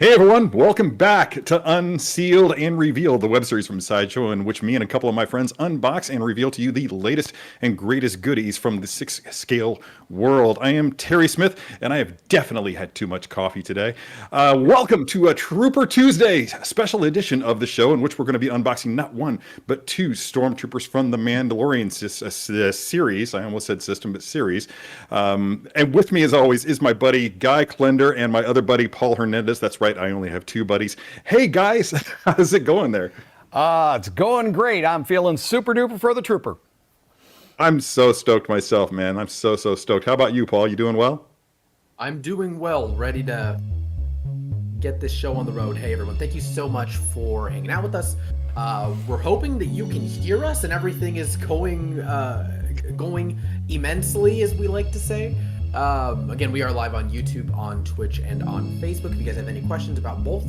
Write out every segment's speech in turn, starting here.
Hey everyone, welcome back to Unsealed and Revealed, the web series from Sideshow, in which me and a couple of my friends unbox and reveal to you the latest and greatest goodies from the 6 scale world. I am Terry Smith, and I have definitely had too much coffee today. Welcome to a Trooper Tuesday special edition of the show, in which we're going to be unboxing not one, but two Stormtroopers from the Mandalorian series. I almost said system, but series. And with me, as always, is my buddy Guy Klender and my other buddy Paul Hernandez. That's right. I only have two buddies. Hey guys, how's it going there? It's going great. I'm feeling super duper for the Trooper. I'm so stoked myself, man. I'm so stoked. How about you, Paul? You doing well? I'm doing well, ready to get this show on the road. Hey everyone, thank you so much for hanging out with us. We're hoping that you can hear us and everything is going immensely, as we like to say. Again, we are live on YouTube, on Twitch, and on Facebook. If you guys have any questions about both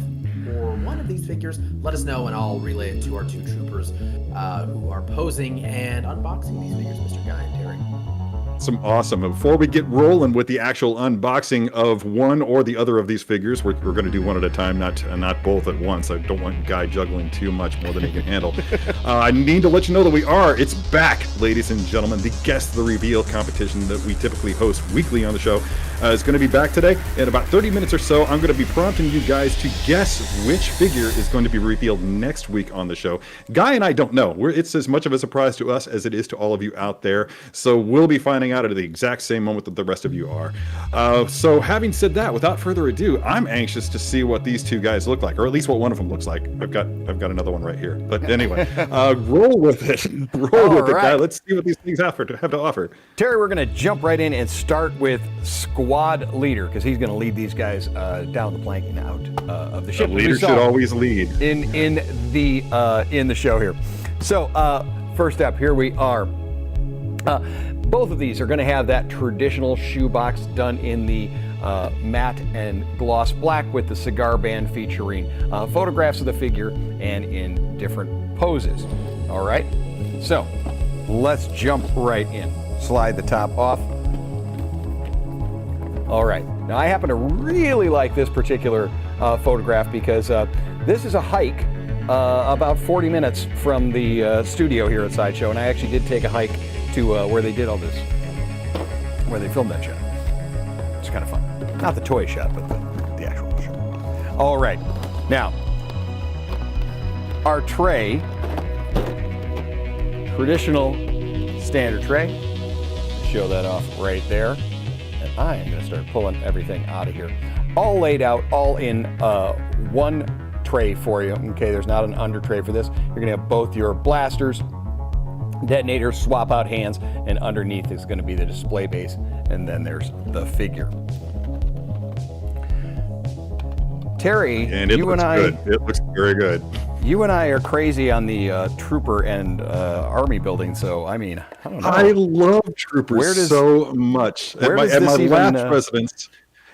or one of these figures, let us know and I'll relay it to our two troopers who are posing and unboxing these figures, Mr. Guy and Terry. Awesome. Before we get rolling with the actual unboxing of one or the other of these figures, we're going to do one at a time, not both at once. I don't want Guy juggling too much more than he can handle. I need to let you know that it's back, ladies and gentlemen. The Guess the Reveal competition that we typically host weekly on the show is going to be back today. In about 30 minutes or so, I'm going to be prompting you guys to guess which figure is going to be revealed next week on the show. Guy and I don't know. It's as much of a surprise to us as it is to all of you out there. So we'll be finding out at the exact same moment that the rest of you are. So having said that, without further ado, I'm anxious to see what these two guys look like, or at least what one of them looks like. I've got another one right here. But anyway, roll with it. Roll with it, Guy. Let's see what these things have to offer. Terry, we're going to jump right in and start with Squad Leader, because he's going to lead these guys down the plank and out of the ship. The leader should always lead. In the show here. So first up, here we are. Both of these are going to have that traditional shoebox done in the matte and gloss black with the cigar band featuring photographs of the figure and in different poses. All right, so let's jump right in. Slide the top off. All right, now I happen to really like this particular photograph because this is a hike about 40 minutes from the studio here at Sideshow, and I actually did take a hike to where they did all this, where they filmed that shot. It's kind of fun. Not the toy shot, but the actual shot. All right, now, our tray, traditional standard tray. Show that off right there. And I am gonna start pulling everything out of here. All laid out, all in one tray for you. Okay, there's not an under tray for this. You're gonna have both your blasters, detonators, swap out hands, and underneath is going to be the display base, and then there's the figure. Terry, and it looks good. It looks very good. You and I are crazy on the Trooper and Army building, so I mean, I don't know. I love Troopers so much.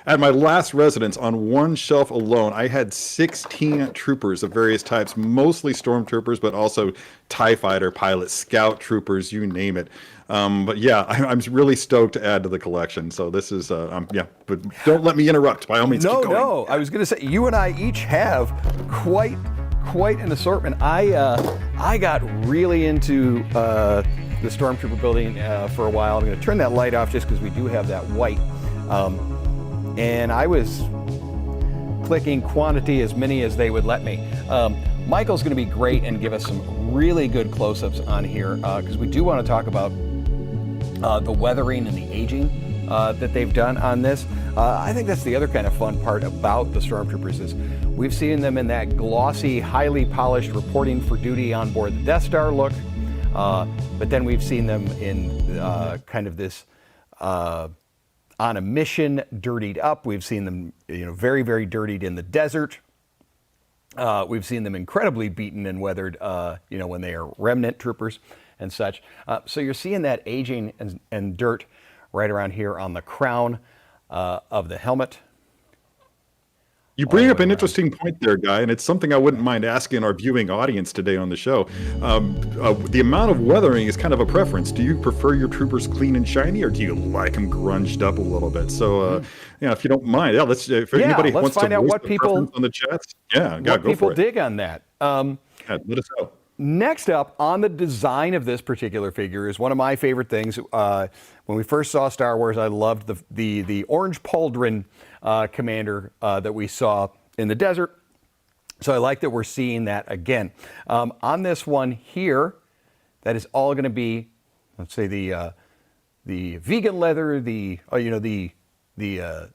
At my last residence, on one shelf alone, I had 16 troopers of various types, mostly stormtroopers, but also TIE fighter pilots, scout troopers, you name it. But yeah, I'm really stoked to add to the collection. So this is, but don't let me interrupt. By all means, keep going. No, I was going to say, you and I each have quite an assortment. I got really into the Stormtrooper building for a while. I'm going to turn that light off just because we do have that white. And I was clicking quantity as many as they would let me. Michael's going to be great and give us some really good close-ups on here because we do want to talk about the weathering and the aging that they've done on this. I think that's the other kind of fun part about the Stormtroopers is we've seen them in that glossy, highly polished reporting for duty on board the Death Star look, but then we've seen them in kind of this on a mission, dirtied up. We've seen them, very, very dirtied in the desert. We've seen them incredibly beaten and weathered, when they are remnant troopers and such. So you're seeing that aging and dirt right around here on the crown of the helmet. You bring up an interesting point there, Guy, and it's something I wouldn't mind asking our viewing audience today on the show. The amount of weathering is kind of a preference. Do you prefer your troopers clean and shiny, or do you like them grunged up a little bit? So, if you don't mind, if anybody wants find to out voice what the people preference on the chats, what go people for it. dig on that. Let us know. Next up on the design of this particular figure is one of my favorite things. When we first saw Star Wars, I loved the orange pauldron commander that we saw in the desert. So I like that we're seeing that again. On this one here, that is all going to be, let's say the vegan leather, the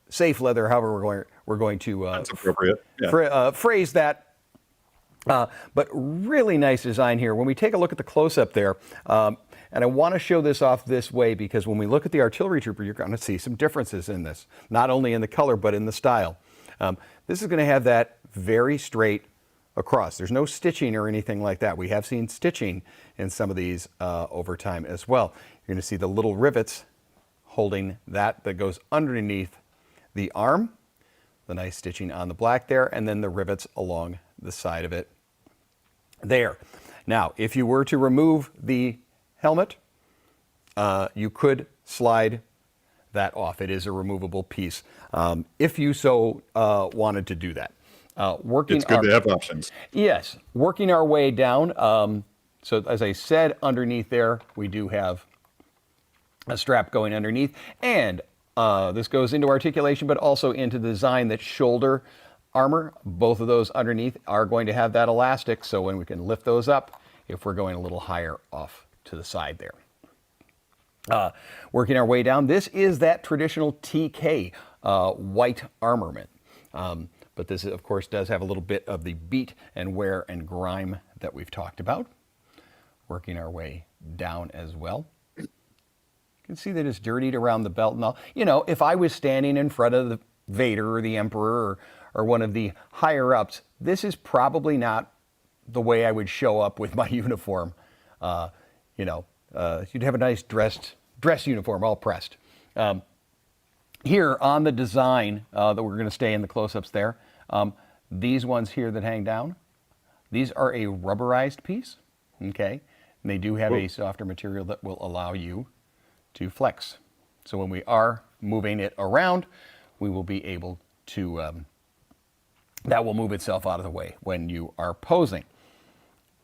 safe leather, however we're going to That's appropriate. Yeah. phrase that. But really nice design here. When we take a look at the close-up there, and I want to show this off this way because when we look at the artillery trooper, you're going to see some differences in this, not only in the color, but in the style. This is going to have that very straight across. There's no stitching or anything like that. We have seen stitching in some of these over time as well. You're going to see the little rivets holding that goes underneath the arm, the nice stitching on the black there, and then the rivets along the side of it there. Now, if you were to remove the helmet, you could slide that off. It is a removable piece if you so wanted to do that. It's good to have options. Yes, working our way down. So as I said, underneath there, we do have a strap going underneath. And this goes into articulation, but also into the design that shoulder armor. Both of those underneath are going to have that elastic, so when we can lift those up if we're going a little higher off to the side there. Working our way down, this is that traditional TK white armament. But this, of course, does have a little bit of the beat and wear and grime that we've talked about. Working our way down as well. You can see that it's dirtied around the belt and all. If I was standing in front of the Vader or the Emperor or one of the higher ups, this is probably not the way I would show up with my uniform. You'd have a nice dress uniform, all pressed. Here on the design that we're going to stay in the close-ups there, these ones here that hang down, these are a rubberized piece, okay? And they do have a softer material that will allow you to flex. So when we are moving it around, we will be able to, that will move itself out of the way when you are posing.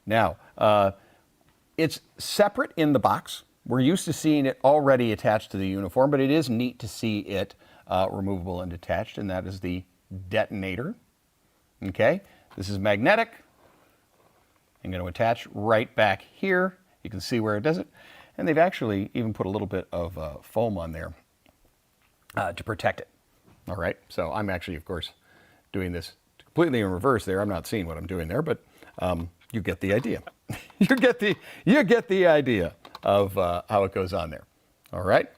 Now, it's separate in the box. We're used to seeing it already attached to the uniform, but it is neat to see it removable and detached, and that is the detonator. Okay, this is magnetic. I'm going to attach right back here. You can see where it does it. And they've actually even put a little bit of foam on there to protect it. All right, so I'm actually, of course, doing this completely in reverse there. I'm not seeing what I'm doing there, but you get the idea. you get the idea of how it goes on there. All right,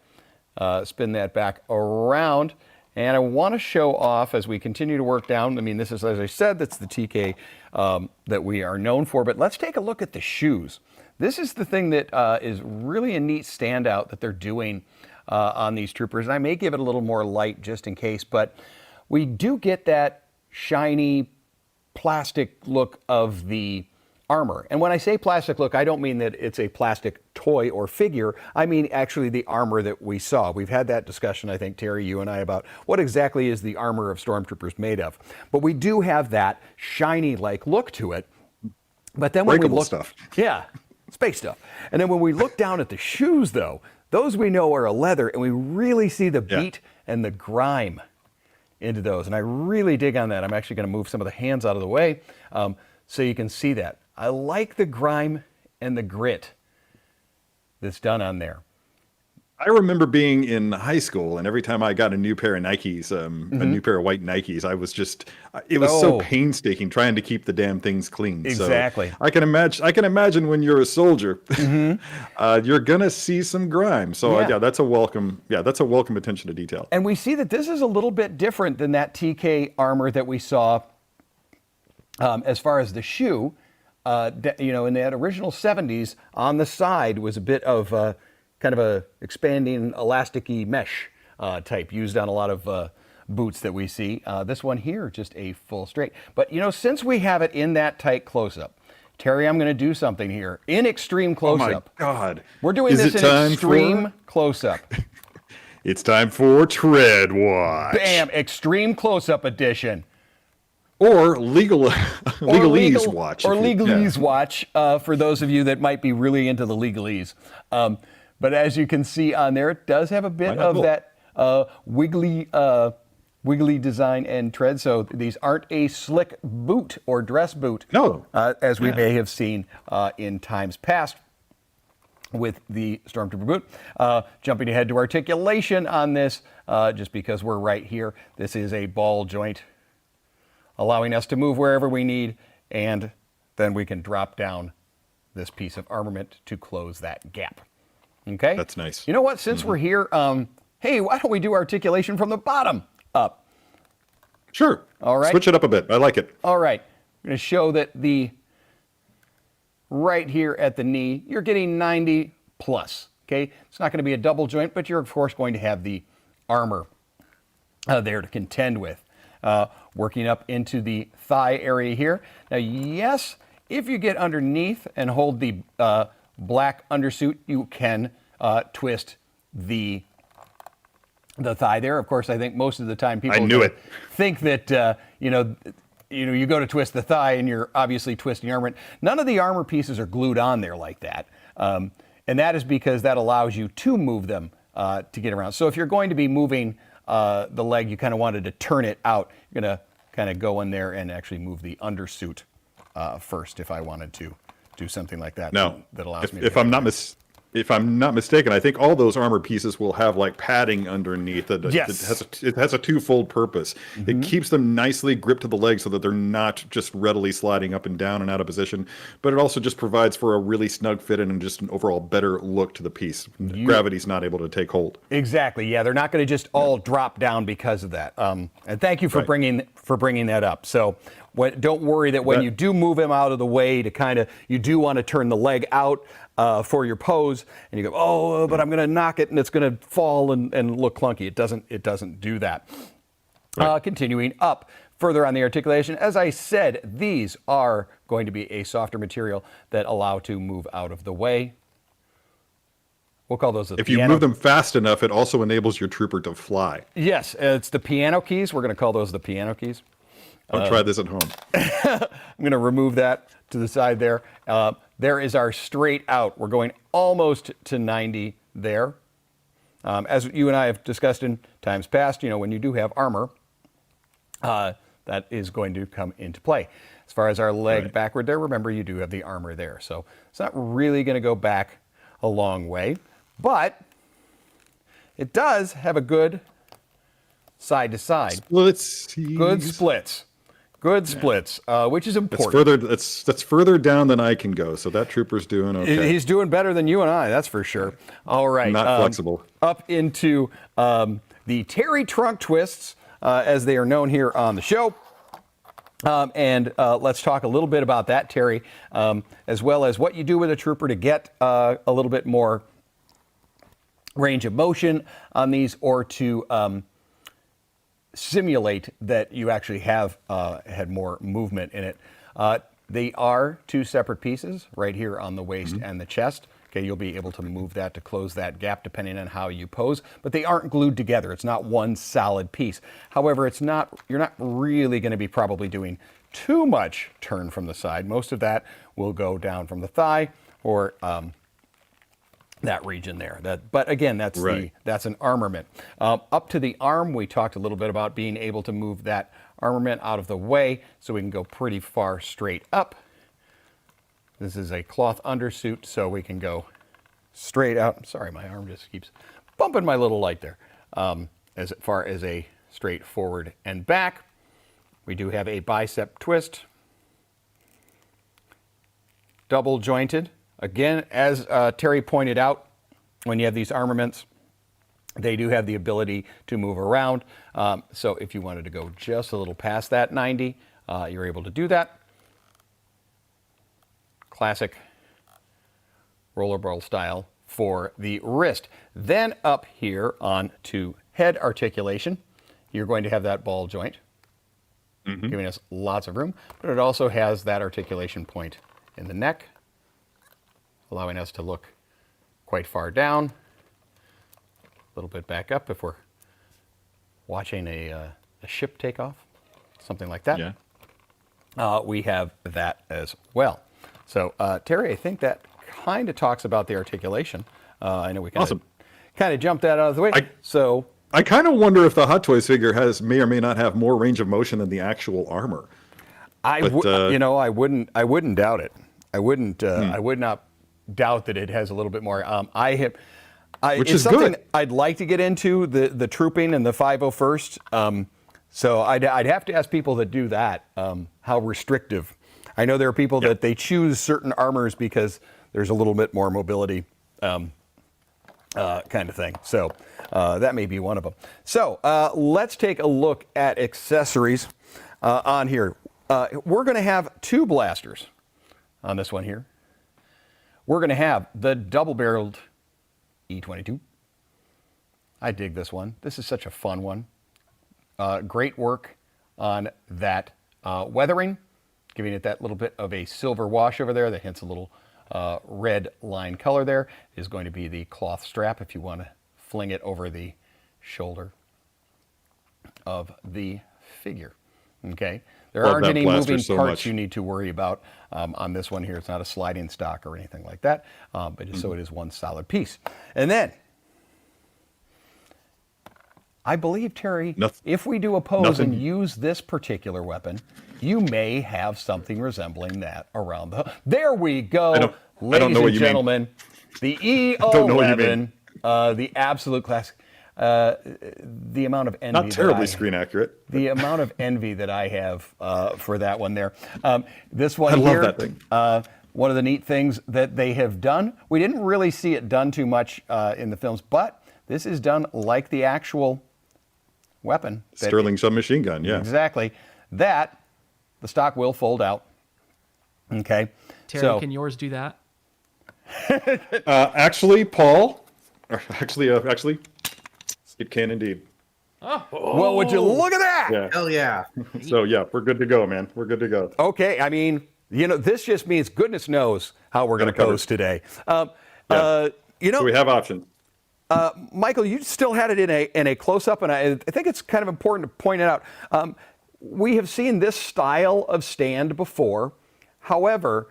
spin that back around. And I want to show off as we continue to work down. I mean, this is, as I said, that's the TK that we are known for. But let's take a look at the shoes. This is the thing that is really a neat standout that they're doing on these troopers. And I may give it a little more light just in case, but we do get that shiny plastic look of the armor. And when I say plastic look, I don't mean that it's a plastic toy or figure. I mean actually the armor that we saw. We've had that discussion, I think, Terry, you and I, about what exactly is the armor of Stormtroopers made of. But we do have that shiny-like look to it. But then when we look, stuff. Yeah, space stuff. And then when we look down at the shoes, though, those we know are a leather, and we really see the beat and the grime into those. And I really dig on that. I'm actually going to move some of the hands out of the way so you can see that. I like the grime and the grit that's done on there. I remember being in high school, and every time I got a new pair of Nikes, a new pair of white Nikes, I was just, it was so painstaking trying to keep the damn things clean. Exactly. So I can imagine when you're a soldier, you're gonna see some grime. So that's a welcome attention to detail. And we see that this is a little bit different than that TK armor that we saw as far as the shoe. In that original 70s, on the side was a bit of kind of a expanding elasticy mesh type used on a lot of boots that we see. This one here, just a full straight. But since we have it in that tight close-up, Terry, I'm going to do something here in extreme close-up. Oh my God! We're doing this in extreme close-up. It's time for Tread Watch. Bam! Extreme close-up edition. Or legalese watch. Or legalese watch for those of you that might be really into the legalese. But as you can see on there, it does have a bit of that wiggly design and tread. So these aren't a slick boot or dress boot. No. As we may have seen in times past with the Stormtrooper boot. Jumping ahead to articulation on this, just because we're right here. This is a ball joint, allowing us to move wherever we need, and then we can drop down this piece of armament to close that gap. Okay? That's nice. You know what? Since we're here, hey, why don't we do articulation from the bottom up? Sure. All right. Switch it up a bit. I like it. All right. I'm going to show that right here at the knee, you're getting 90 plus. Okay? It's not going to be a double joint, but you're, of course, going to have the armor there to contend with. Working up into the thigh area here. Now, yes, if you get underneath and hold the black undersuit, you can twist the thigh there. Of course, I think most of the time people think that you go to twist the thigh and you're obviously twisting armament. None of the armor pieces are glued on there like that, and that is because that allows you to move them to get around. So if you're going to be moving the leg, you kind of wanted to turn it out. You're going to kind of go in there and actually move the undersuit first if I wanted to do something like that. Now, that allows me to if I'm not mistaken, I think all those armor pieces will have like padding underneath. Yes. It has a twofold purpose. It keeps them nicely gripped to the leg so that they're not just readily sliding up and down and out of position, but it also just provides for a really snug fit and just an overall better look to the piece. Gravity's not able to take hold. Exactly. Yeah, they're not going to just all drop down because of that. And thank you for bringing that up. So don't worry that when you do move him out of the way you do want to turn the leg out for your pose, and you go, but I'm going to knock it and it's going to fall and look clunky. It doesn't do that. Right. Continuing up further on the articulation, as I said, these are going to be a softer material that allow to move out of the way. We'll call those the If you move them fast enough, it also enables your trooper to fly. Yes, it's the piano keys. We're going to call those the piano keys. I'll try this at home. I'm going to remove that to the side there. There is our straight out. We're going almost to 90 there. As you and I have discussed in times past, when you do have armor, that is going to come into play. As far as our leg backward there, remember you do have the armor there. So it's not really going to go back a long way, but it does have a good side to side. Splits. Good splits. Good splits, which is important. That's further down than I can go, so that trooper's doing okay. He's doing better than you and I, that's for sure. All right. Not flexible. Up into the Terry trunk twists, as they are known here on the show. And let's talk a little bit about that, Terry, as well as what you do with a trooper to get a little bit more range of motion on these, or to simulate that you actually have had more movement in it. They are two separate pieces right here on the waist and the chest. Okay, you'll be able to move that to close that gap depending on how you pose, but they aren't glued together. It's not one solid piece. However, you're not really going to be probably doing too much turn from the side. Most of that will go down from the thigh or that region there. But again, that's an armament. Up to the arm, we talked a little bit about being able to move that armament out of the way so we can go pretty far straight up. This is a cloth undersuit, so we can go straight out. Sorry, my arm just keeps bumping my little light there. As far as a straight forward and back, we do have a bicep twist. Double jointed. Again, as Terry pointed out, when you have these armaments, they do have the ability to move around. So if you wanted to go just a little past that 90, you're able to do that. Classic rollerball style for the wrist. Then up here on to head articulation, you're going to have that ball joint, giving us lots of room, but it also has that articulation point in the neck, allowing us to look quite far down, a little bit back up if we're watching a ship take off, something like that. Yeah. We have that as well. So, Terry, I think that kind of talks about the articulation. I know we kind of jumped that out of the way. I kind of wonder if the Hot Toys figure may or may not have more range of motion than the actual armor. I wouldn't doubt it. I would not doubt that it has a little bit more. Which it's is something good. I'd like to get into, the trooping and the 501st. So I'd have to ask people that do that how restrictive. I know there are people that they choose certain armors because there's a little bit more mobility kind of thing. So that may be one of them. So let's take a look at accessories on here. We're going to have 2 blasters on this one here. We're going to have the double-barreled E22. I dig this one. This is such a fun one. Great work on that weathering, giving it that little bit of a silver wash over there that hints a little red line color there. Is going to be the cloth strap if you want to fling it over the shoulder of the figure. Okay, there aren't any moving parts you need to worry about on this one here. It's not a sliding stock or anything like that, but just so it is one solid piece. And then I believe, Terry, if we do a pose and use this particular weapon, you may have something resembling that around the... There we go, ladies and gentlemen. The E11, the absolute classic. The amount of envy... Not terribly screen accurate. The amount of envy that I have for that one there. This one here... I love that thing. One of the neat things that they have done, we didn't really see it done too much in the films, but this is done like the actual weapon. Sterling submachine gun, yeah. Exactly. The stock will fold out. Okay. Terry, can yours do that? Actually, Paul, actually, it can indeed. Oh. Well, would you look at that? Yeah. Hell yeah. So yeah, we're good to go, man. We're good to go. Okay. I mean, this just means goodness knows how we're going to pose today. So we have options. Michael, you still had it in a close-up, and I think it's kind of important to point it out. We have seen this style of stand before. However,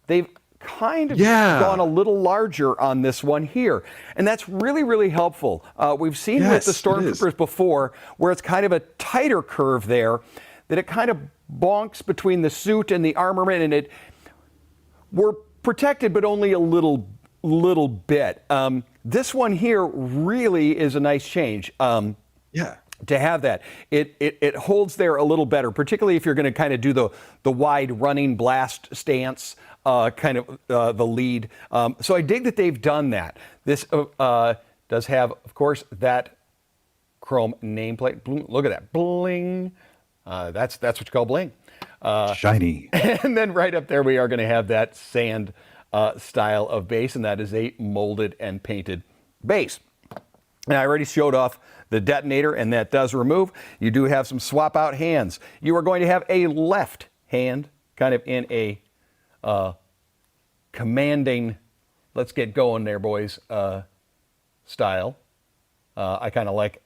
they've kind of gone a little larger on this one here, and that's really, really helpful. We've seen with the Stormtroopers before where it's kind of a tighter curve there, that it kind of bonks between the suit and the armament, and we're protected, but only a little bit. This one here really is a nice change. To have that. It holds there a little better, particularly if you're going to kind of do the wide running blast stance, kind of the lead. So I dig that they've done that. This does have, of course, that chrome nameplate. Look at that. Bling. That's what you call bling. Shiny. And then right up there we are going to have that sand style of base, and that is a molded and painted base. And I already showed off the detonator, and that does remove. You do have some swap out hands. You are going to have a left hand kind of in a commanding, let's get going there, boys, style. I kind of like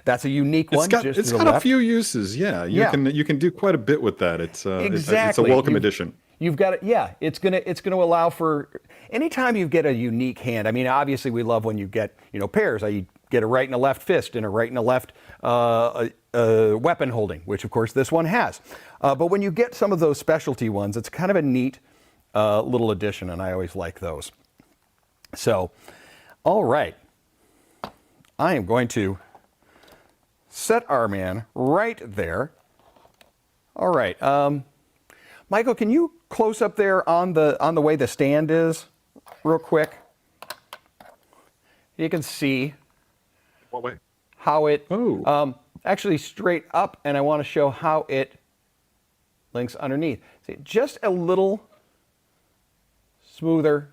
that's a unique one. It's got a few uses. Yeah, you can do quite a bit with that. It's a welcome addition. You've got it. Yeah, it's gonna allow for anytime you get a unique hand. I mean, obviously we love when you get pairs. You get a right and a left fist and a right and a left weapon holding, which of course this one has. But when you get some of those specialty ones, it's kind of a neat little addition, and I always like those. So, all right, I am going to set our man right there. All right. Michael, can you close up there on the way the stand is real quick? You can see What way? how it actually straight up, and I want to show how it links underneath. See, just a little smoother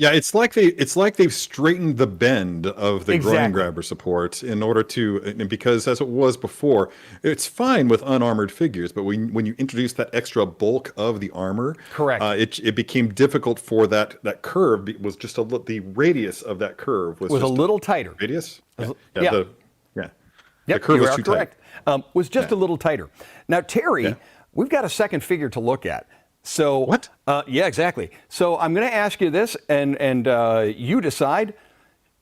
Yeah, it's like they've straightened the bend of the groin Exactly. grabber support in order to, and because as it was before, it's fine with unarmored figures, but when you introduce that extra bulk of the armor, Correct. it became difficult for that curve. Was just the radius of that curve was Was a just little tighter. radius. Yeah, Yeah. The Yep, curve you was are too correct. Was just a little tighter. Now, Terry, Yeah. we've got a second figure to look at. So What? Yeah, exactly. So I'm going to ask you this, and you decide.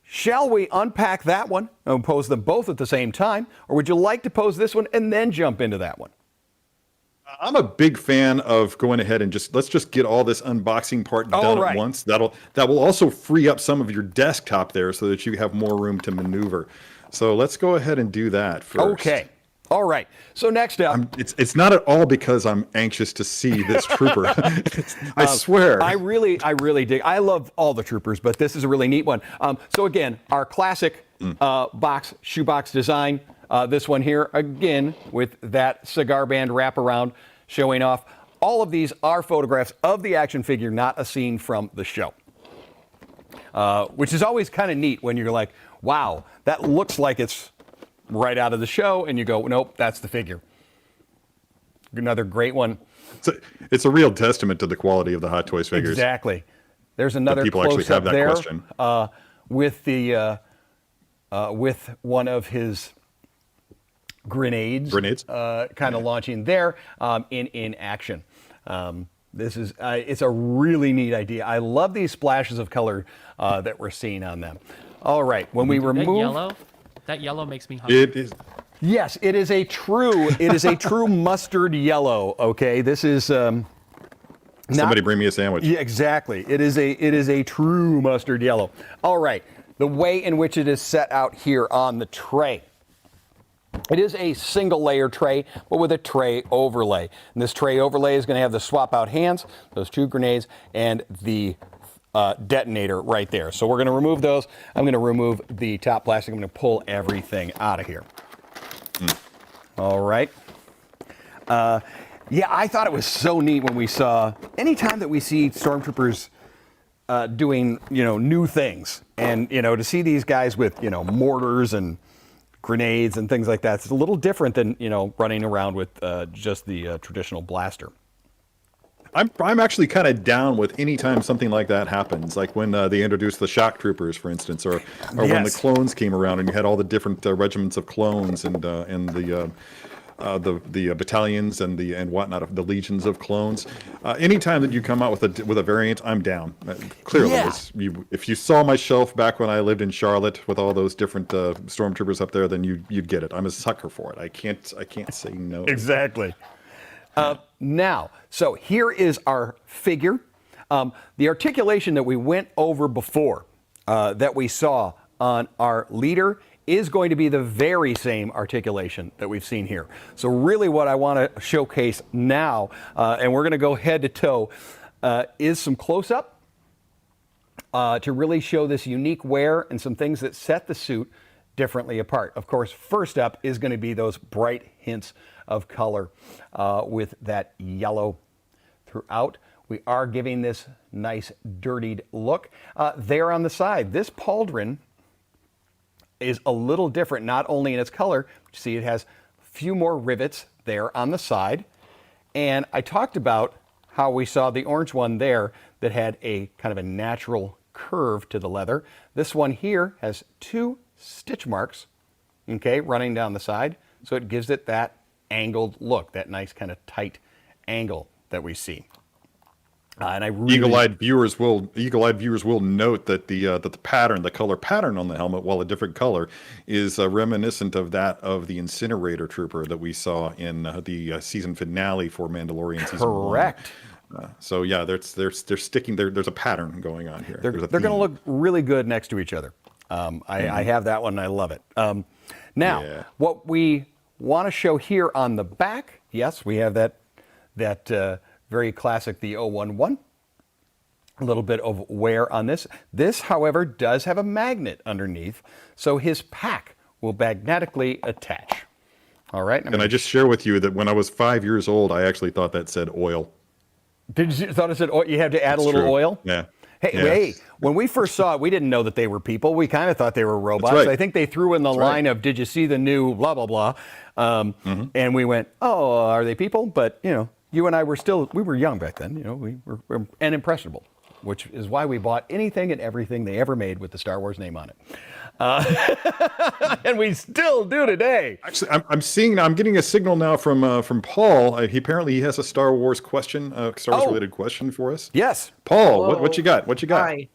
Shall we unpack that one and pose them both at the same time, or would you like to pose this one and then jump into that one? I'm a big fan of going ahead and let's just get all this unboxing part done right. at once. That will also free up some of your desktop there so that you have more room to maneuver. So let's go ahead and do that first. Okay. All right. So next up, It's not at all because I'm anxious to see this trooper. I swear. I really dig. I love all the troopers, but this is a really neat one. So again, our classic shoebox design. This one here, again, with that cigar band wraparound showing off. All of these are photographs of the action figure, not a scene from the show. Which is always kind of neat when you're like, wow, that looks like it's right out of the show, and you go, nope, that's the figure. Another great one. It's a real testament to the quality of the Hot Toys figures. Exactly. There's another people actually close-up have that there question. with one of his grenades. Kind of launching there in action. This is it's a really neat idea. I love these splashes of color that we're seeing on them. All right, when we remove that yellow makes me hungry. It is. yes, it is a true mustard yellow. Okay, this is Somebody bring me a sandwich. Yeah, exactly. It is a true mustard yellow. All right, the way in which it is set out here on the tray. It is a single layer tray, but with a tray overlay. And this tray overlay is going to have the swap out hands, those two grenades, and the detonator right there. So we're going to remove those. I'm going to remove the top plastic. I'm going to pull everything out of here. All right. Yeah, I thought it was so neat when we saw, anytime that we see stormtroopers doing, new things, and, to see these guys with, mortars and grenades and things like that, it's a little different than, running around with just the traditional blaster. I'm actually kind of down with any time something like that happens, like when they introduced the shock troopers, for instance, or when the clones came around and you had all the different regiments of clones and the battalions and whatnot of the legions of clones. Anytime that you come out with a variant, I'm down. Clearly, Yeah. if you saw my shelf back when I lived in Charlotte with all those different stormtroopers up there, then you'd get it. I'm a sucker for it. I can't say no. Exactly. Now, so here is our figure. The articulation that we went over before, that we saw on our leader, is going to be the very same articulation that we've seen here. So really what I want to showcase now, and we're going to go head to toe, is some close-up to really show this unique wear and some things that set the suit differently apart. Of course, first up is going to be those bright hints of color with that yellow throughout. We are giving this nice dirtied look. There on the side, this pauldron is a little different, not only in its color, but you see it has a few more rivets there on the side. And I talked about how we saw the orange one there that had a kind of a natural curve to the leather. This one here has two stitch marks, okay, running down the side. So it gives it that angled look, that nice kind of tight angle that we see. And I really, Eagle-eyed viewers will note that the pattern, the color pattern on the helmet, while a different color, is reminiscent of that of the Incinerator Trooper that we saw in the season finale for Mandalorian season 1. correct. So yeah, they're sticking there. There's a pattern going on here. They're going to look really good next to each other. I have that one and I love it. Now, what we want to show here on the back, yes, we have that very classic, the 011. A little bit of wear on this. This, however, does have a magnet underneath, so his pack will magnetically attach. All right. And I just share with you that when I was 5 years old, I actually thought that said oil. Did you thought it said oil? You had to add a little true. oil? Yeah. Hey, when we first saw it, we didn't know that they were people. We kind of thought they were robots. Right. I think they threw in the line of, did you see the new blah, blah, blah? And we went, oh, are they people? But, you and I we were young back then. We were and impressionable, which is why we bought anything and everything they ever made with the Star Wars name on it. And we still do today. Actually, I'm getting a signal now from Paul. He has a Star Wars question, Star Wars related question for us. Yes. Paul, what you got? What you got? Hi.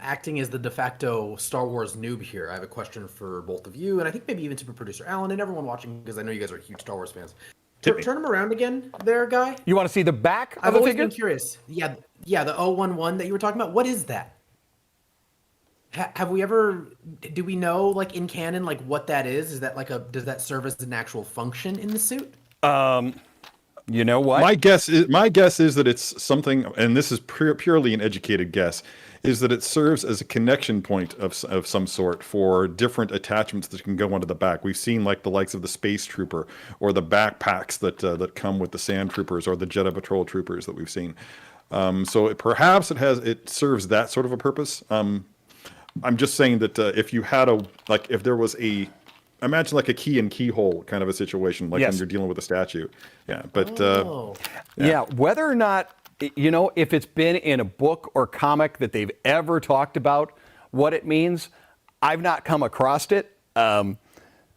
Acting as the de facto Star Wars noob here, I have a question for both of you, and I think maybe even to producer Alan and everyone watching, because I know you guys are huge Star Wars fans. Turn them around again there, guy. You want to see the back of I've the always figure? been curious. Yeah, the 011 that you were talking about. What is that? Have we ever? Do we know, like in canon, like what that is? Is that does that serve as an actual function in the suit? You know what? My guess is that it's something, and this is purely an educated guess, is that it serves as a connection point of some sort for different attachments that can go onto the back. We've seen like the likes of the Space Trooper or the backpacks that come with the Sand Troopers or the Jedi Patrol Troopers that we've seen. So perhaps it serves that sort of a purpose. I'm just saying that if you had if there was imagine like a key and keyhole kind of a situation, like when you're dealing with a statue. Yeah, but whether or not, if it's been in a book or comic that they've ever talked about what it means, I've not come across it.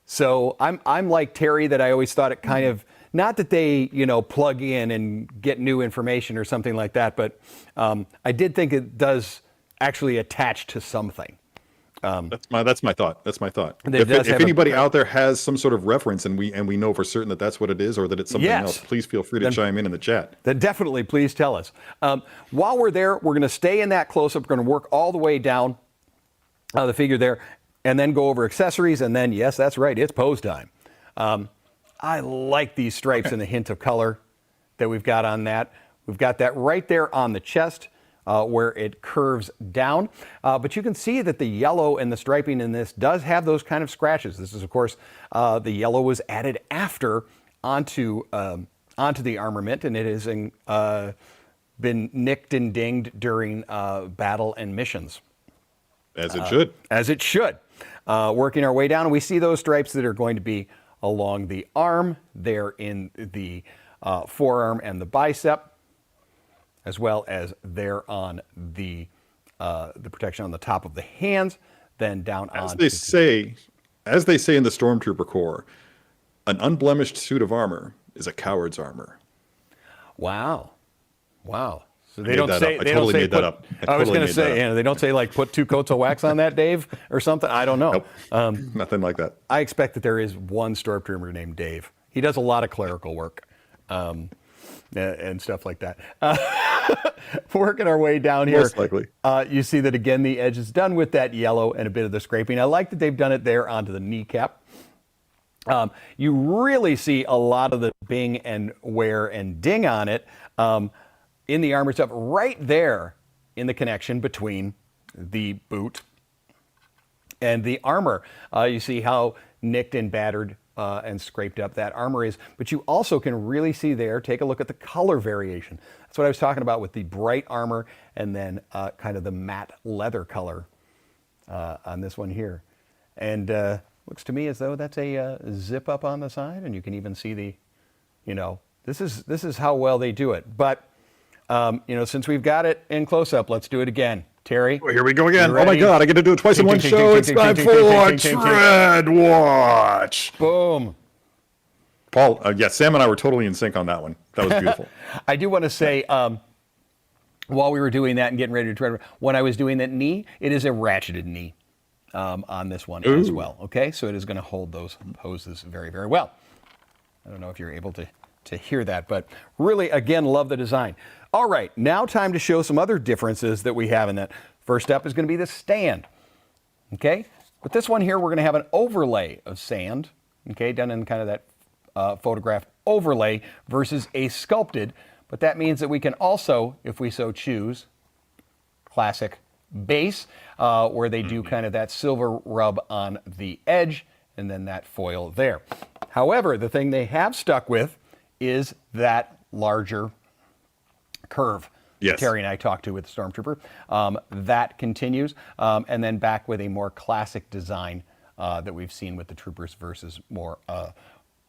So I'm like Terry, that I always thought it kind of, not that they, plug in and get new information or something like that, but I did think it does actually attach to something. That's my thought. If anybody out there has some sort of reference and we know for certain that that's what it is or that it's something else, please feel free to chime in the chat. Then definitely please tell us. While we're there, we're going to stay in that close-up. We're going to work all the way down the figure there and then go over accessories. And then, yes, that's right, it's pose time. I like these stripes and the hint of color that we've got on that. We've got that right there on the chest. Where it curves down. But you can see that the yellow and the striping in this does have those kind of scratches. This is, of course, the yellow was added after onto the armament, and it has been nicked and dinged during battle and missions. As it should. As it should. Working our way down, and we see those stripes that are going to be along the arm, there in the forearm and the bicep, as well as there on the protection on the top of the hands, then down on. As they say in the Stormtrooper Corps, an unblemished suit of armor is a coward's armor. Wow. So they don't say. I totally made that up. I was going to say, they don't say like put 2 coats of wax on that, Dave, or something. I don't know. Nope. Nothing like that. I expect that there is one Stormtrooper named Dave. He does a lot of clerical work. And stuff like that. Working our way down here. Most likely. You see that again, the edge is done with that yellow and a bit of the scraping. I like that they've done it there onto the kneecap. You really see a lot of the bing and wear and ding on it in the armor stuff right there in the connection between the boot and the armor. You see how nicked and battered and scraped up that armor is, but you also can really see there, take a look at the color variation. That's what I was talking about with the bright armor and then kind of the matte leather color on this one here. And looks to me as though that's a zip up on the side, and you can even see the, this is how well they do it. But, since we've got it in close up, let's do it again. Terry? Well, here we go again. Oh my God, I get to do it twice in one show. It's time for Tread Watch. Boom. Paul, Sam and I were totally in sync on that one. That was beautiful. I do want to say, while we were doing that and getting ready to tread, when I was doing that knee, it is a ratcheted knee on this one as well. Okay, so it is going to hold those poses very, very well. I don't know if you're able to hear that, but really, again, love the design. All right, now time to show some other differences that we have in that. First up is going to be the stand. Okay, with this one here, we're going to have an overlay of sand. Okay, done in kind of that photographed overlay versus a sculpted, but that means that we can also, if we so choose, classic base, where they do kind of that silver rub on the edge and then that foil there. However, the thing they have stuck with is that larger curve Yes. Terry and I talked to with the Stormtrooper. That continues. And then back with a more classic design that we've seen with the Troopers versus more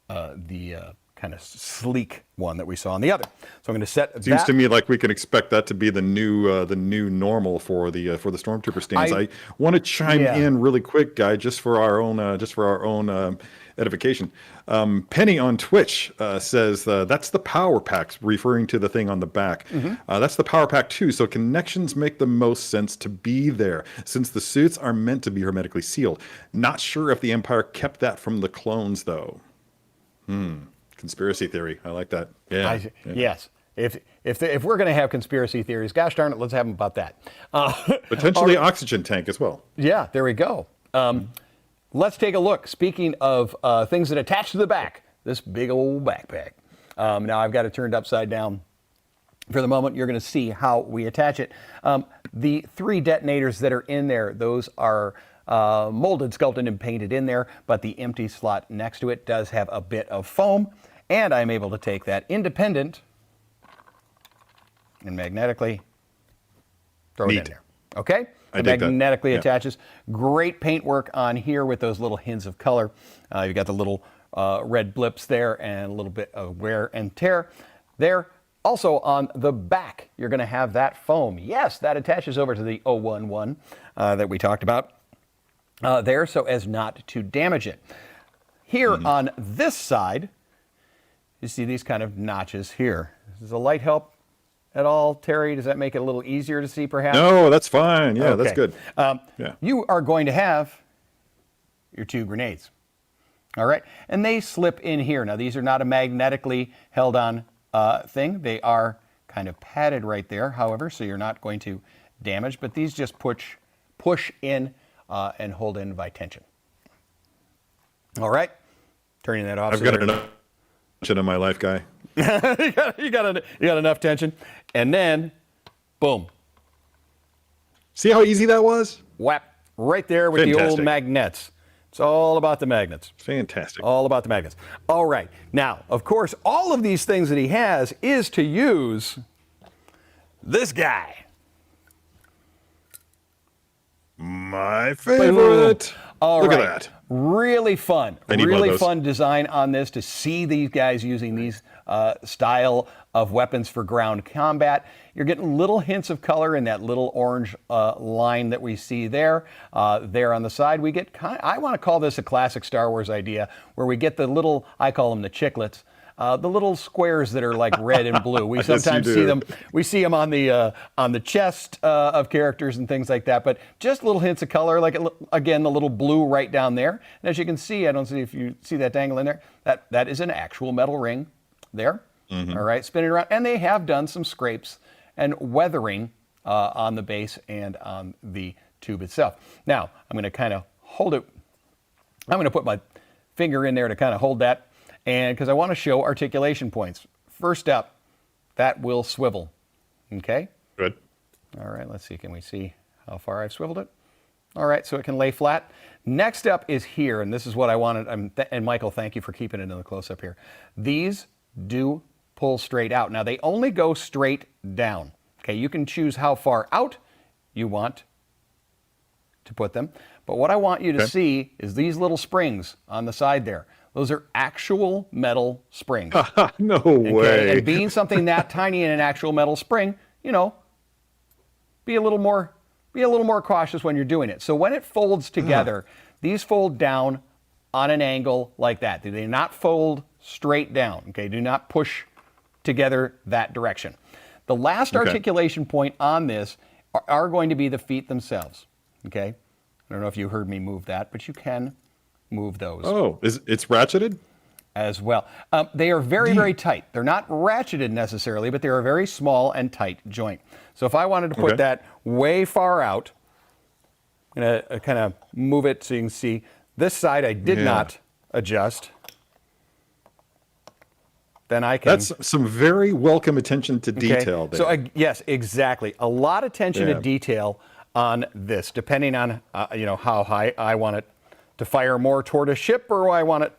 the kind of sleek one that we saw on the other. So I'm going to set Seems to me like we can expect that to be the new normal for the Stormtrooper stands. I want to chime in really quick, Guy, just for our own edification. Penny on Twitch says that's the power packs, referring to the thing on the back. That's the power pack too. So connections make the most sense to be there, since the suits are meant to be hermetically sealed. Not sure if the Empire kept that from the clones though. Conspiracy theory. I like that. Yeah. Yes. If we're going to have conspiracy theories, gosh darn it, let's have them about that. Potentially oxygen tank as well. Yeah, there we go. Let's take a look. Speaking of things that attach to the back, this big old backpack. Now I've got it turned upside down. For the moment, you're going to see how we attach it. The 3 detonators that are in there, those are molded, sculpted, and painted in there, but the empty slot next to it does have a bit of foam, and I'm able to take that independent and magnetically throw it in there. Okay? It magnetically attaches. Great paintwork on here with those little hints of color. You've got the little red blips there and a little bit of wear and tear there. Also on the back, you're going to have that foam. Yes, that attaches over to the 011 that we talked about there, so as not to damage it. Here on this side, you see these kind of notches here. Does the light help at all, Terry? Does that make it a little easier to see, perhaps? No, that's fine. Yeah, that's good. You are going to have your 2 grenades. All right, and they slip in here. Now, these are not a magnetically held on thing. They are kind of padded right there, however, so you're not going to damage, but these just push in and hold in by tension. All right, turning that off. I've got enough tension in my life, Guy. you got enough tension, and then, boom. See how easy that was? Whap, right there with the old magnets. It's all about the magnets. Fantastic. All about the magnets. All right. Now, of course, all of these things that he has is to use this guy. My favorite. Look at that. Really fun. Really fun design on this to see these guys using these style of weapons for ground combat. You're getting little hints of color in that little orange line that we see there. There on the side, we get I want to call this a classic Star Wars idea, where we get the little, I call them the chiclets, the little squares that are like red and blue. We sometimes see them. We see them on the chest of characters and things like that. But just little hints of color, like again the little blue right down there. And as you can see, I don't see if you see that dangle in there. That is an actual metal ring there. All right, spinning around, and they have done some scrapes and weathering on the base and on the tube itself. Now I'm going to kind of hold it. I'm going to put my finger in there to kind of hold that. And because I want to show articulation points. First up, that will swivel. Okay? Good. All right, let's see. Can we see how far I've swiveled it? All right, so it can lay flat. Next up is here, and this is what I wanted. And Michael, thank you for keeping it in the close-up here. These do pull straight out. Now, they only go straight down. Okay, you can choose how far out you want to put them. But what I want you to see is these little springs on the side there. Those are actual metal springs. No way. And being something that tiny in an actual metal spring, you know, be a little more cautious when you're doing it. So when it folds together, these fold down on an angle like that. They do not fold straight down. Okay, do not push together that direction. The last articulation point on this are going to be the feet themselves. Okay, I don't know if you heard me move that, but you can move those. Oh, it's ratcheted? As well. They are very, very tight. They're not ratcheted necessarily, but they're a very small and tight joint. So if I wanted to put that way far out, I'm going to kind of move it so you can see this side I did not adjust. Then I can... That's some very welcome attention to detail there. So yes, exactly. A lot of attention to detail on this, depending on how high I want it to fire more toward a ship, or I want it,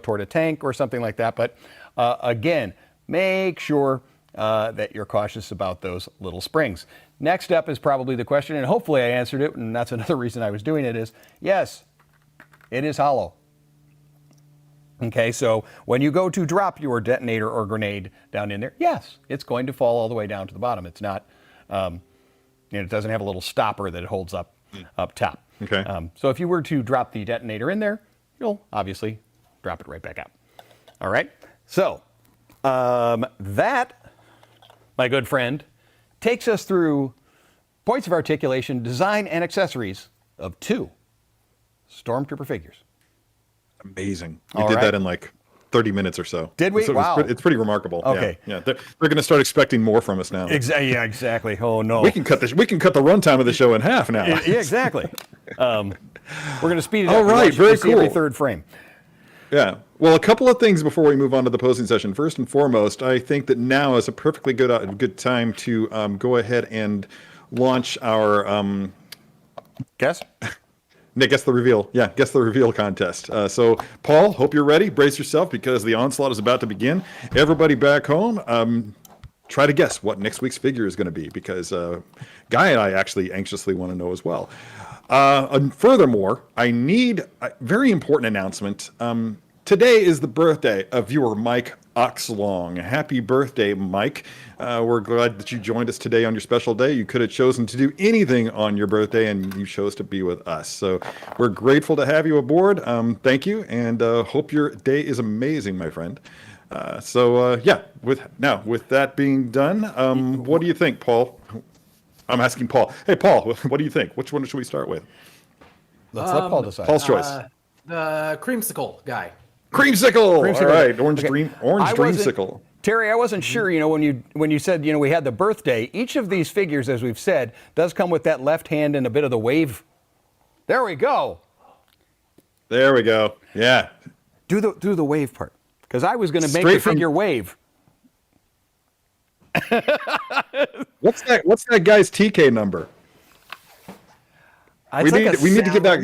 toward a tank or something like that. But again, make sure that you're cautious about those little springs. Next up is probably the question, and hopefully I answered it, and that's another reason I was doing it, is yes, it is hollow. Okay, so when you go to drop your detonator or grenade down in there, yes, it's going to fall all the way down to the bottom. It's not, it doesn't have a little stopper that it holds up top. Okay. So if you were to drop the detonator in there, you'll obviously drop it right back out. All right, so that, my good friend, takes us through points of articulation, design, and accessories of 2 Stormtrooper figures. Amazing. We did that in like 30 minutes or so. Did we? Wow. It's pretty remarkable. Okay. Yeah. They're going to start expecting more from us now. Yeah, exactly. Oh no. We can cut the runtime of the show in half now. Yeah, exactly. We're going to speed it up. All right, very cool. Every third frame. Yeah. Well, a couple of things before we move on to the posing session. First and foremost, I think that now is a perfectly good time to go ahead and launch our Guess? Guess the reveal. Yeah, guess the reveal contest. So, Paul, hope you're ready. Brace yourself because the onslaught is about to begin. Everybody back home, try to guess what next week's figure is going to be because Guy and I actually anxiously want to know as well. And furthermore, I need a very important announcement. Today is the birthday of viewer Mike Oxlong. Happy birthday, Mike. We're glad that you joined us today on your special day. You could have chosen to do anything on your birthday, and you chose to be with us. So we're grateful to have you aboard. Thank you, and hope your day is amazing, my friend. With that being done, what do you think, Paul? I'm asking Paul. Hey, Paul, what do you think? Which one should we start with? Let's let Paul decide. Paul's choice. The creamsicle guy. Creamsicle. All right, orange dreamsicle. Terry, I wasn't sure, when you said, we had the birthday, each of these figures, as we've said, does come with that left hand and a bit of the wave. There we go. There we go. Yeah. Do the wave part. Because I was going to make the figure wave. What's that guy's TK number? We need to get that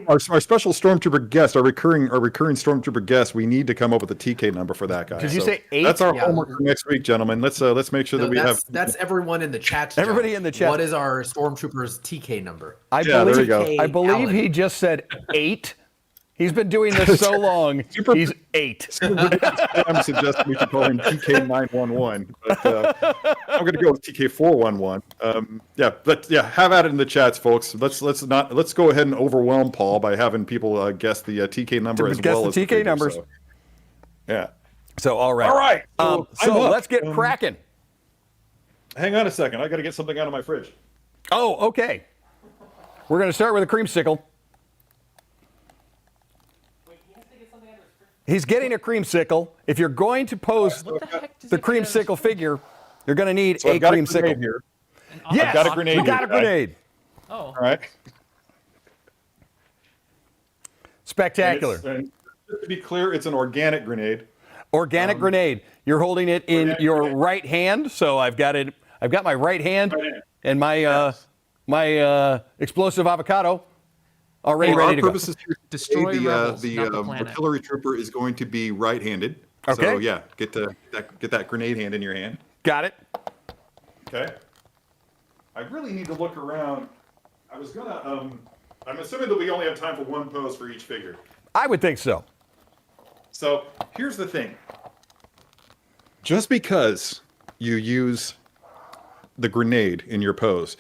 our special Stormtrooper guest, our recurring Stormtrooper guest. We need to come up with a TK number for that guy. Did you say 8? That's our homework for next week, gentlemen. Let's make sure that we have. That's everyone in the chat. Everybody in the chat. What is our Stormtrooper's TK number? There we go. I believe Alan. he just said 8. He's been doing this so long. He's 8. I'm suggesting we should call him TK911, but I'm going to go with TK411. Have at it in the chats, folks. Let's go ahead and overwhelm Paul by having people guess the TK number as well as the TK numbers. So, yeah. So all right. So let's get cracking. Hang on a second. I got to get something out of my fridge. Oh, okay. We're going to start with a creamsicle. He's getting a creamsicle. If you're going to pose the creamsicle figure, you're going to need a creamsicle. Here. Yes, I've got a grenade. We got a grenade. Oh. All right. Spectacular. And just to be clear, it's an organic grenade. Organic grenade. You're holding it in your right hand, so I've got my right hand and my my explosive avocado. Already ready to go. Our purpose is to destroy rebels, the not the planet. artillery trooper is going to be right-handed. Okay. So yeah, get that grenade hand in your hand. Got it. Okay. I really need to look around. I was gonna. I'm assuming that we only have time for one pose for each figure. I would think so. So here's the thing. Just because you use the grenade in your pose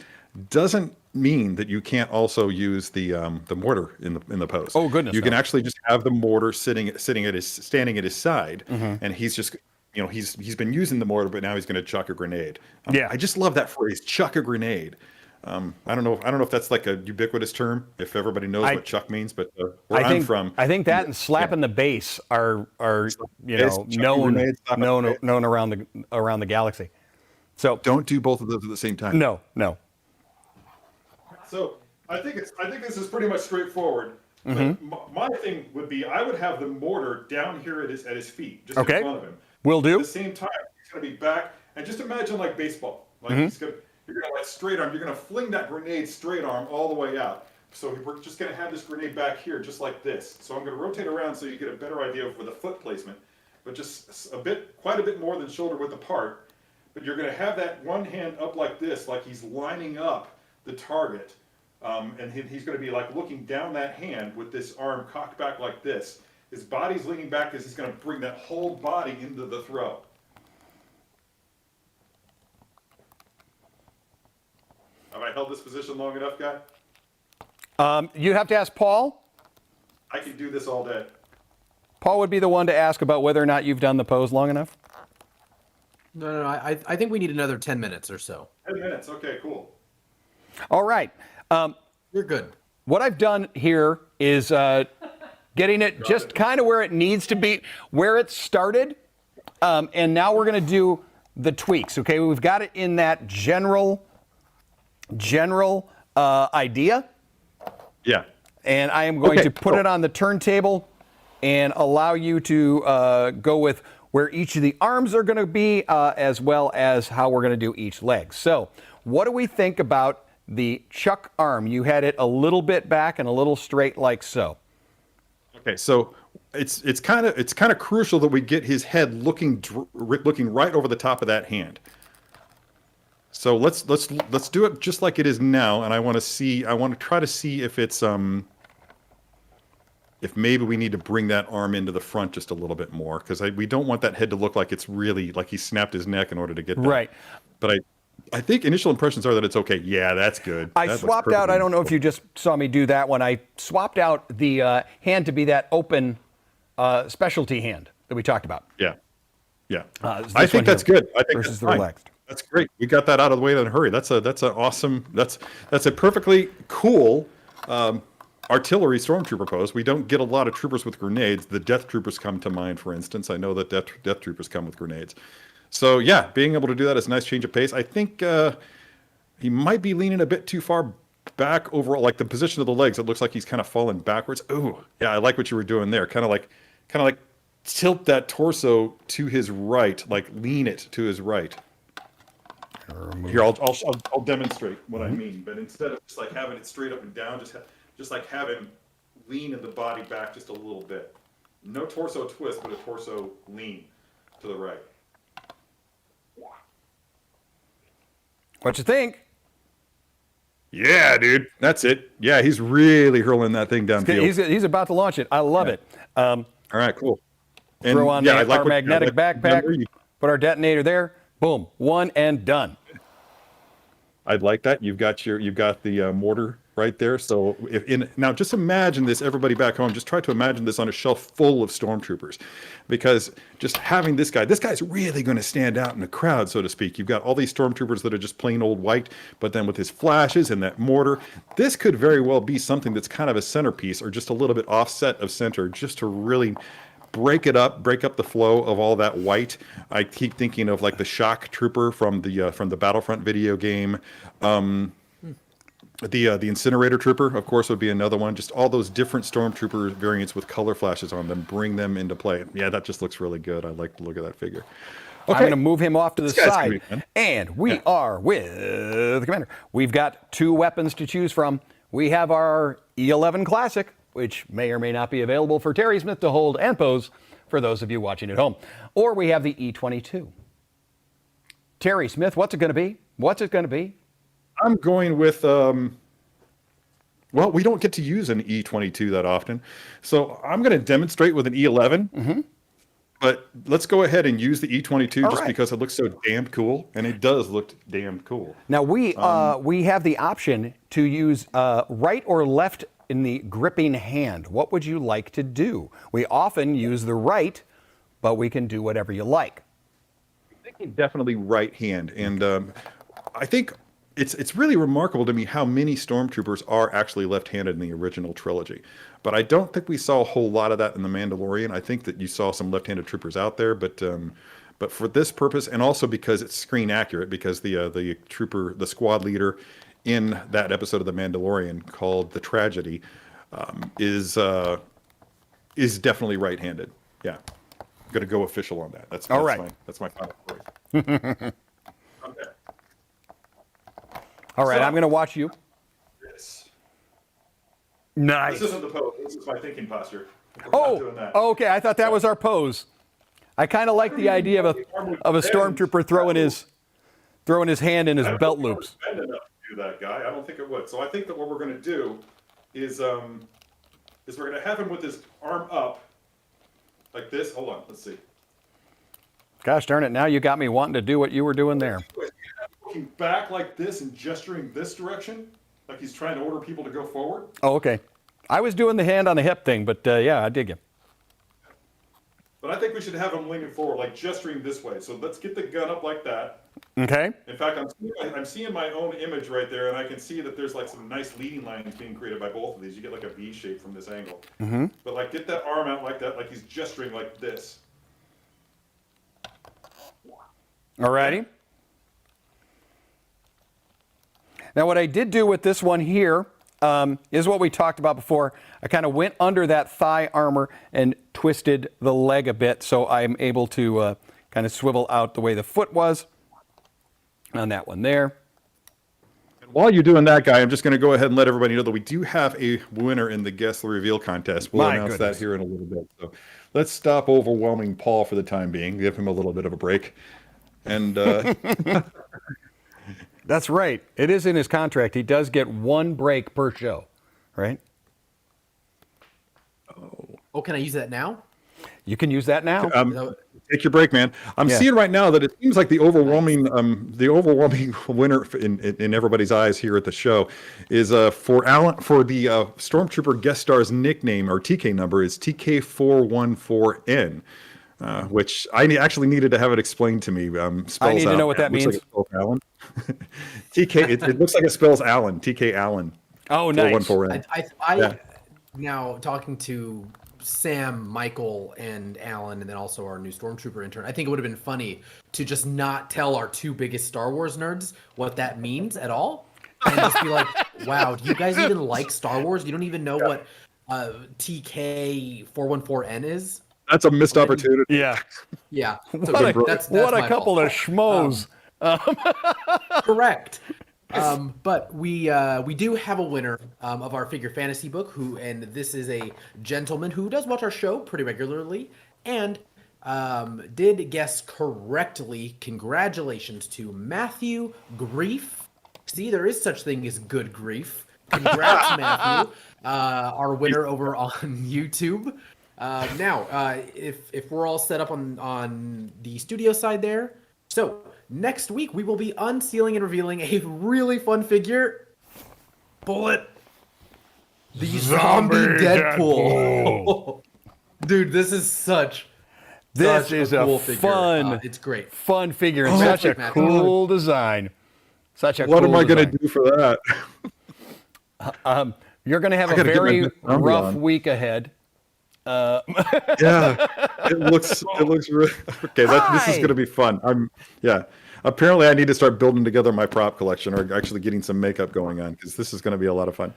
doesn't mean that you can't also use the mortar in the pose. Oh goodness! You can actually just have the mortar standing at his side, and he's just he's been using the mortar, but now he's going to chuck a grenade. I just love that phrase, chuck a grenade. I don't know if that's like a ubiquitous term, if everybody knows what chuck means, but where I'm from, I think that and slapping the base are known around the galaxy. So don't do both of those at the same time. No. So I think this is pretty much straightforward. My thing would be I would have the mortar down here at his feet, just in front of him. Will do. At the same time, he's going to be back, and just imagine like baseball. Like you're going to like straight arm. You're going to fling that grenade straight arm all the way out. So we're just going to have this grenade back here, just like this. So I'm going to rotate around so you get a better idea of the foot placement, but just quite a bit more than shoulder width apart. but you're going to have that one hand up like this, like he's lining up the target. And he's going to be like looking down that hand with this arm cocked back like this. His body's leaning back because he's going to bring that whole body into the throw. Have I held this position long enough, guy? You have to ask Paul. I can do this all day. Paul would be the one to ask about whether or not you've done the pose long enough. No. I think we need another 10 minutes or so. 10 minutes. Okay, cool. All right. You're good. What I've done here is getting it just kind of where it needs to be, where it started. And now we're going to do the tweaks. Okay, we've got it in that general idea. Yeah. And I am going to put it on the turntable and allow you to go with where each of the arms are going to be, as well as how we're going to do each leg. So what do we think about the chuck arm? You had it a little bit back and a little straight like so. Okay, so it's kind of crucial that we get his head looking right over the top of that hand. So let's do it just like it is now, and I want to try to see if it's if maybe we need to bring that arm into the front just a little bit more, because we don't want that head to look like it's really like he snapped his neck in order to get that. Right. But I think initial impressions are that it's okay. Yeah, that's good. I swapped out, I don't know if you just saw me do that one. I swapped out the hand to be that open specialty hand that we talked about. Yeah. Yeah. I think that's good. I think versus that's the fine. relaxed. That's great. We got that out of the way in a hurry. That's an awesome, that's a perfectly cool artillery stormtrooper pose. We don't get a lot of troopers with grenades. The death troopers come to mind, for instance. I know that death troopers come with grenades. So yeah, being able to do that is a nice change of pace. I think he might be leaning a bit too far back overall, like the position of the legs. It looks like he's kind of falling backwards. Ooh, yeah, I like what you were doing there. Kind of like tilt that torso to his right, like lean it to his right. Here, I'll demonstrate what I mean. But instead of just like having it straight up and down, just like have him lean in the body back just a little bit. No torso twist, but a torso lean to the right. What you think? Yeah, dude, that's it. Yeah, he's really hurling that thing downfield. He's about to launch it. I love it. All right, cool. And throw on our magnetic backpack, remember, put our detonator there. Boom, one and done. I'd like that. You've got the mortar right there. So now just imagine this, everybody back home, just try to imagine this on a shelf full of stormtroopers, because just having this guy's really going to stand out in the crowd, so to speak. You've got all these stormtroopers that are just plain old white, but then with his flashes and that mortar, this could very well be something that's kind of a centerpiece or just a little bit offset of center, just to really break up the flow of all that white. I keep thinking of like the shock trooper from the Battlefront video game. The incinerator trooper, of course, would be another one. Just all those different stormtrooper variants with color flashes on them, bring them into play. Yeah, that just looks really good. I like the look of that figure. Okay. I'm going to move him off to the side, and we are with the commander. We've got two weapons to choose from. We have our E11 Classic, which may or may not be available for Terry Smith to hold and pose for those of you watching at home. Or we have the E22. Terry Smith, what's it going to be? I'm going with, well, we don't get to use an E22 that often. So I'm going to demonstrate with an E11. Mm-hmm. But let's go ahead and use the E22 just because it looks so damn cool. And it does look damn cool. Now, we have the option to use right or left in the gripping hand. What would you like to do? We often use the right, but we can do whatever you like. I'm thinking definitely right hand. And I think it's really remarkable to me how many stormtroopers are actually left-handed in the original trilogy. But I don't think we saw a whole lot of that in The Mandalorian. I think that you saw some left-handed troopers out there, but for this purpose, and also because it's screen accurate, because the squad leader in that episode of The Mandalorian called The Tragedy is definitely right-handed. Yeah, I'm gonna go official on that. That's my final choice. Okay. All right, I'm going to watch you. Yes. Nice. This isn't the pose. This is my thinking posture. Okay. I thought that was our pose. I kind of like the idea of a stormtrooper throwing his throwing his hand in his belt loops. Bend enough to do that, guy. I don't think it would. So I think that what we're going to do is we're going to have him with his arm up like this. Hold on, let's see. Gosh darn it! Now you got me wanting to do what you were doing there. Looking back like this and gesturing this direction, like he's trying to order people to go forward. Oh, okay. I was doing the hand on the hip thing, but yeah, I dig you. But I think we should have him leaning forward, like gesturing this way. So let's get the gun up like that. Okay. In fact, I'm seeing my own image right there, and I can see that there's like some nice leading lines being created by both of these. You get like a V shape from this angle. Mm-hmm. But like get that arm out like that, like he's gesturing like this. Alrighty. Now what I did do with this one here is what we talked about before. I kind of went under that thigh armor and twisted the leg a bit so I'm able to kind of swivel out the way the foot was on that one there. And while you're doing that, guy, I'm just going to go ahead and let everybody know that we do have a winner in the Guess the Reveal contest. We'll announce that here in a little bit. So let's stop overwhelming Paul for the time being. Give him a little bit of a break. And that's right. It is in his contract. He does get one break per show, right? Oh, can I use that now? You can use that now. Take your break, man. I'm seeing right now that it seems like the overwhelming winner in everybody's eyes here at the show is for the Stormtrooper guest star's nickname or TK number is TK414N. Which I actually needed to have it explained to me. Spells I need to know what that means. Like it spells Allen. TK, it looks like it spells Allen. TK Allen. Oh, nice. 414N. Now talking to Sam, Michael, and Alan, and then also our new Stormtrooper intern, I think it would have been funny to just not tell our two biggest Star Wars nerds what that means at all. And just be like, wow, do you guys even like Star Wars? You don't even know what TK414N is? That's a missed opportunity. Yeah. Yeah. So What a couple of schmoes. Correct. But we do have a winner of our figure fantasy book, and this is a gentleman who does watch our show pretty regularly and did guess correctly. Congratulations to Matthew Grief. See, there is such thing as good grief. Congrats, Matthew, our winner over on YouTube. Now, if we're all set up on the studio side there, so next week we will be unsealing and revealing a really fun figure. Bullet. The zombie Deadpool. Dude, this is such a cool figure. Fun. It's great. Fun figure and such a cool design. What am I going to do for that? You're going to have a very rough week ahead. Yeah, it looks really okay. This is going to be fun. Apparently I need to start building together my prop collection or actually getting some makeup going on because this is going to be a lot of fun.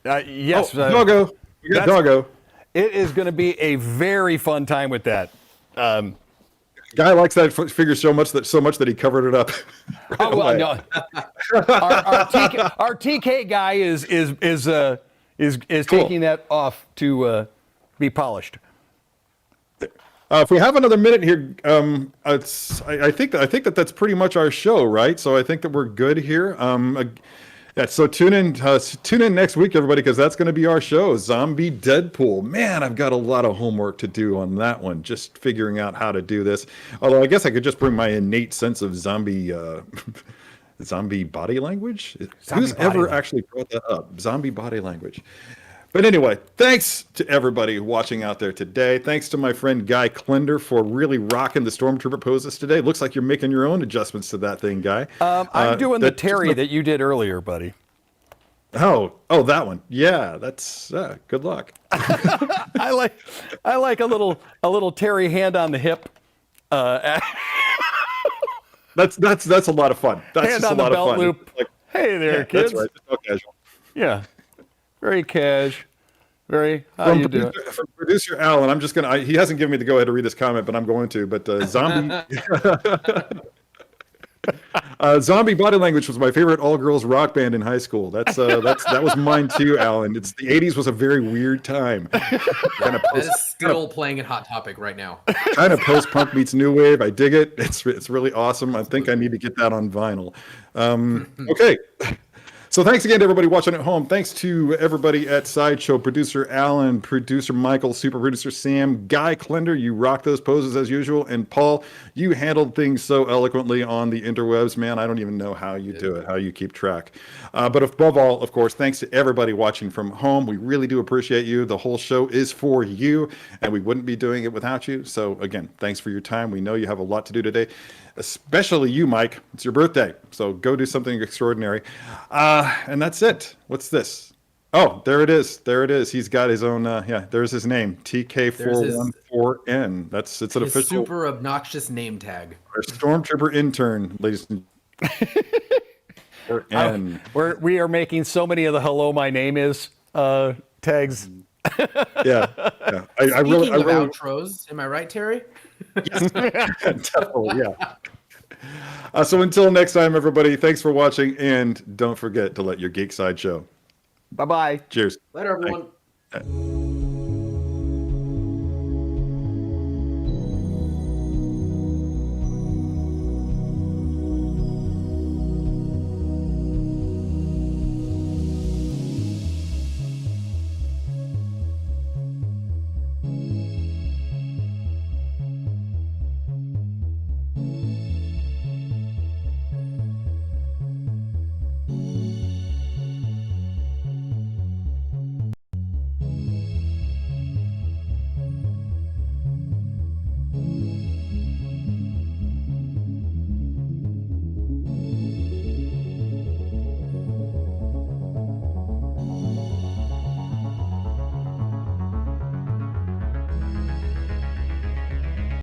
Yes, Doggo. We got Doggo. It is going to be a very fun time with that. Guy likes that figure so much that he covered it up. No. Our TK guy is cool. Taking that off to be polished. If we have another minute here, I think that's pretty much our show, right? So I think that we're good here. So tune in next week, everybody, because that's going to be our show, Zombie Deadpool. Man, I've got a lot of homework to do on that one, just figuring out how to do this. Although I guess I could just bring my innate sense of zombie body language. Who's ever actually brought that up? Zombie body language. But anyway, thanks to everybody watching out there today. Thanks to my friend Guy Klender for really rocking the Stormtrooper poses today. Looks like you're making your own adjustments to that thing, Guy. I'm doing the Terry that you did earlier, buddy. Oh, that one. Yeah, that's good luck. I like a little Terry hand on the hip. That's a lot of fun. That's hand just on a lot the belt of fun. loop. Like, hey there, kids. That's right. It's all casual. Yeah. Very cash. Very. How you doing? From producer Alan, I'm just gonna. He hasn't given me the go ahead to read this comment, but I'm going to. But zombie. Zombie Body Language was my favorite all-girls rock band in high school. That was mine too, Alan. The '80s was a very weird time. That is still playing in Hot Topic right now. Kind of post-punk meets new wave. I dig it. It's really awesome. I think I need to get that on vinyl. Okay. So thanks again to everybody watching at home. Thanks to everybody at Sideshow, producer Alan, producer Michael, super producer Sam, Guy Klender, you rock those poses as usual, and Paul, you handled things so eloquently on the interwebs, man. I don't even know how you do it, how you keep track. But above all, of course, thanks to everybody watching from home. We really do appreciate you. The whole show is for you, and we wouldn't be doing it without you. So again, thanks for your time. We know you have a lot to do today, especially you, Mike. It's your birthday, so go do something extraordinary. And that's it. What's this? Oh, there it is. There it is. He's got his own. There's his name. TK414N. It's an official super obnoxious name tag. Our Stormtrooper intern, ladies and gentlemen. We are making so many of the "Hello, my name is" tags. Yeah. I really outros. Am I right, Terry? Yes, definitely. Yeah. So until next time, everybody, thanks for watching, and don't forget to let your geek side show. Bye-bye. Cheers. Later, everyone.